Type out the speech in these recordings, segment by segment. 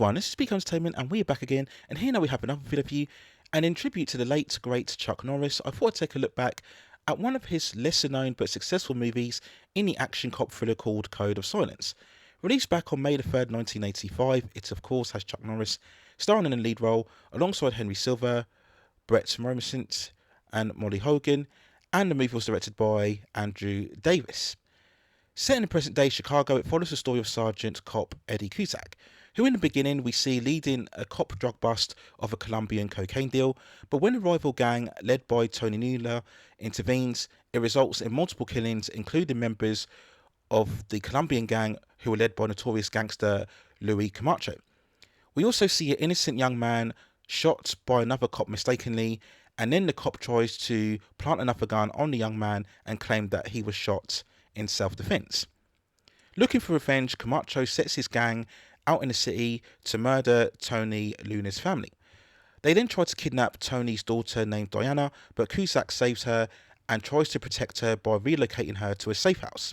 everyone, this is Speak Entertainment and we're back again, and here now we have another video for you, and in tribute to the late great Chuck Norris, I thought I'd take a look back at one of his lesser known but successful movies in the action cop thriller called Code of Silence. Released back on May the 3rd, 1985, it of course has Chuck Norris starring in the lead role alongside Henry Silva, Brett Morrisont and Molly Hogan, and the movie was directed by Andrew Davis. Set in the present day Chicago, it follows the story of Sergeant Cop Eddie Cusack, who in the beginning we see leading a cop drug bust of a Colombian cocaine deal, but when a rival gang led by Tony Newler intervenes, it results in multiple killings, including members of the Colombian gang who were led by notorious gangster Louis Camacho. We also see an innocent young man shot by another cop mistakenly, and then the cop tries to plant another gun on the young man and claim that he was shot in self-defense. Looking for revenge, Camacho sets his gang out in the city to murder Tony Luna's family. They then try to kidnap Tony's daughter named Diana, but Cusack saves her and tries to protect her by relocating her to a safe house.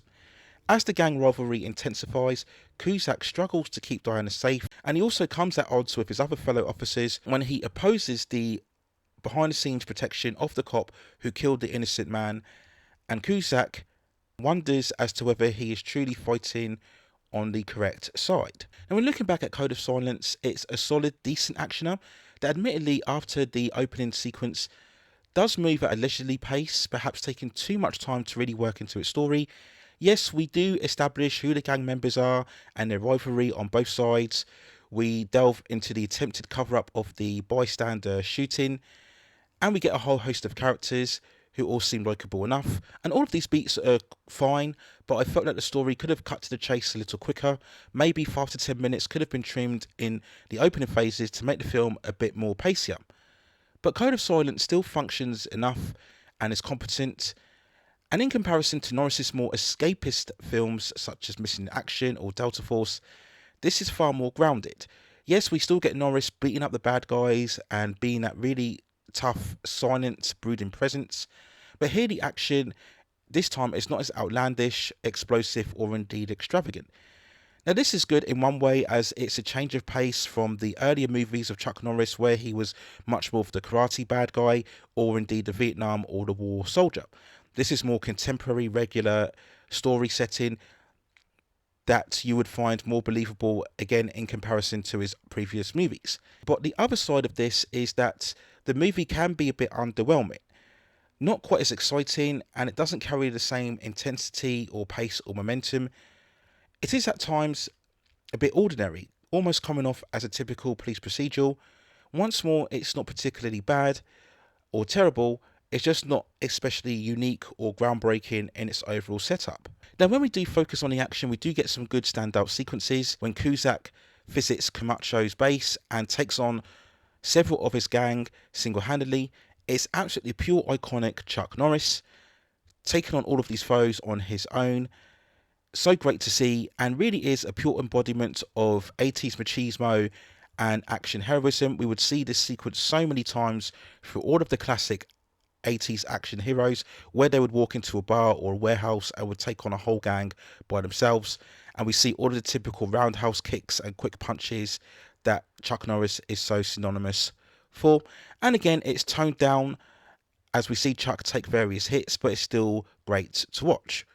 As the gang rivalry intensifies, Cusack struggles to keep Diana safe, and he also comes at odds with his other fellow officers when he opposes the behind-the-scenes protection of the cop who killed the innocent man, and Cusack wonders as to whether he is truly fighting on the correct side. Now, when looking back at Code of Silence, it's a solid, decent actioner that admittedly after the opening sequence does move at a leisurely pace, perhaps taking too much time to really work into its story. Yes, we do establish who the gang members are and their rivalry on both sides. We delve into the attempted cover-up of the bystander shooting, and we get a whole host of characters who all seem likeable enough, and all of these beats are fine, but I felt that the story could have cut to the chase a little quicker. Maybe 5 to 10 minutes could have been trimmed in the opening phases to make the film a bit more pacier. But Code of Silence still functions enough and is competent, and in comparison to Norris's more escapist films such as Missing in Action or Delta Force, this is far more grounded. Yes, we still get Norris beating up the bad guys and being that really tough, silent, brooding presence, but here the action this time is not as outlandish, explosive, or indeed extravagant. Now, this is good in one way, as it's a change of pace from the earlier movies of Chuck Norris where he was much more of the karate bad guy or indeed the Vietnam or the war soldier. This is more contemporary, regular story setting that you would find more believable, again, in comparison to his previous movies. But the other side of this is that the movie can be a bit underwhelming. Not quite as exciting, and it doesn't carry the same intensity or pace or momentum. It is at times a bit ordinary, almost coming off as a typical police procedural. Once more, it's not particularly bad or terrible, it's just not especially unique or groundbreaking in its overall setup. Now, when we do focus on the action, we do get some good standout sequences when Cusack visits Camacho's base and takes on several of his gang single-handedly. It's absolutely pure iconic Chuck Norris, taking on all of these foes on his own. So great to see, and really is a pure embodiment of 80s machismo and action heroism. We would see this sequence so many times through all of the classic 80s action heroes, where they would walk into a bar or a warehouse and would take on a whole gang by themselves. And we see all of the typical roundhouse kicks and quick punches that Chuck Norris is so synonymous for. And again, it's toned down as we see Chuck take various hits, but it's still great to watch.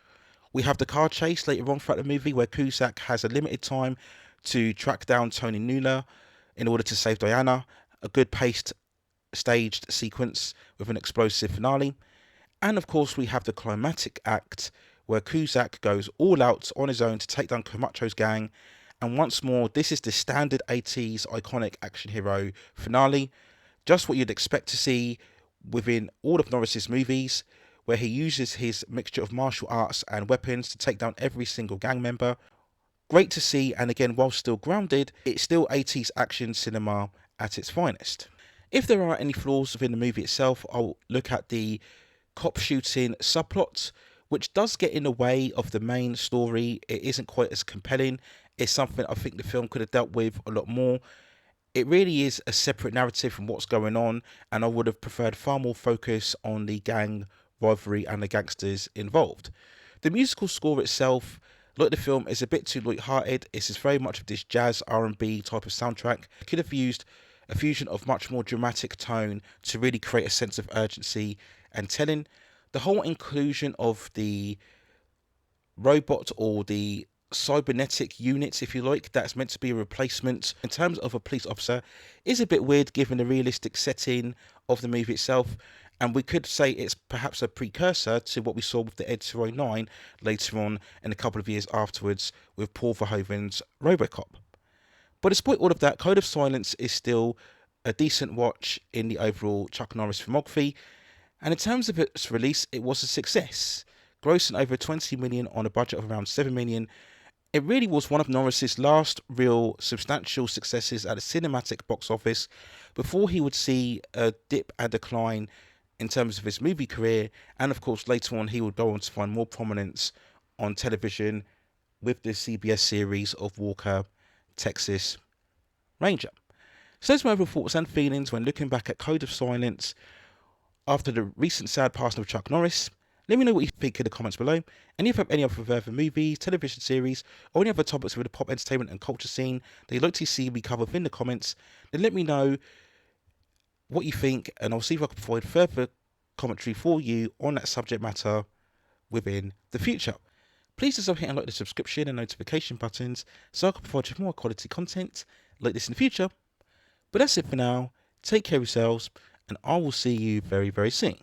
We have the car chase later on throughout the movie where Cusack has a limited time to track down Tony Newler in order to save Diana. A good paced, staged sequence with an explosive finale. And of course, we have the climatic act where Cusack goes all out on his own to take down Camacho's gang. And once more, this is the standard 80s iconic action hero finale. Just what you'd expect to see within all of Norris's movies, where he uses his mixture of martial arts and weapons to take down every single gang member. Great to see, and again, while still grounded, it's still 80s action cinema at its finest. If there are any flaws within the movie itself, I'll look at the cop shooting subplot, which does get in the way of the main story. It isn't quite as compelling. It's something I think the film could have dealt with a lot more. It really is a separate narrative from what's going on, and I would have preferred far more focus on the gang rivalry and the gangsters involved. The musical score itself Like the film is a bit too light-hearted. It's just very much of this jazz R&B type of soundtrack. It could have used a fusion of much more dramatic tone to really create a sense of urgency and telling. The whole inclusion of the robot or the cybernetic units, if you like, that's meant to be a replacement in terms of a police officer is a bit weird given the realistic setting of the movie itself. And we could say it's perhaps a precursor to what we saw with the Ed 209 later on and a couple of years afterwards with Paul Verhoeven's Robocop. But despite all of that, Code of Silence is still a decent watch in the overall Chuck Norris filmography. And in terms of its release, it was a success, grossing over 20 million on a budget of around 7 million. It really was one of Norris's last real substantial successes at the cinematic box office before he would see a dip and decline in terms of his movie career. And of course, later on, he would go on to find more prominence on television with the CBS series of Walker, Texas Ranger. So those are my overall thoughts and feelings when looking back at Code of Silence after the recent sad passing of Chuck Norris. Let me know what you think in the comments below. And if you have any other further movies, television series, or any other topics with the pop entertainment and culture scene that you'd like to see me cover in the comments, then let me know what you think, and I'll see if I can provide further commentary for you on that subject matter within the future. Please also hit and like the subscription and notification buttons so I can provide you more quality content like this in the future. But that's it for now. Take care of yourselves, and I will see you very, very soon.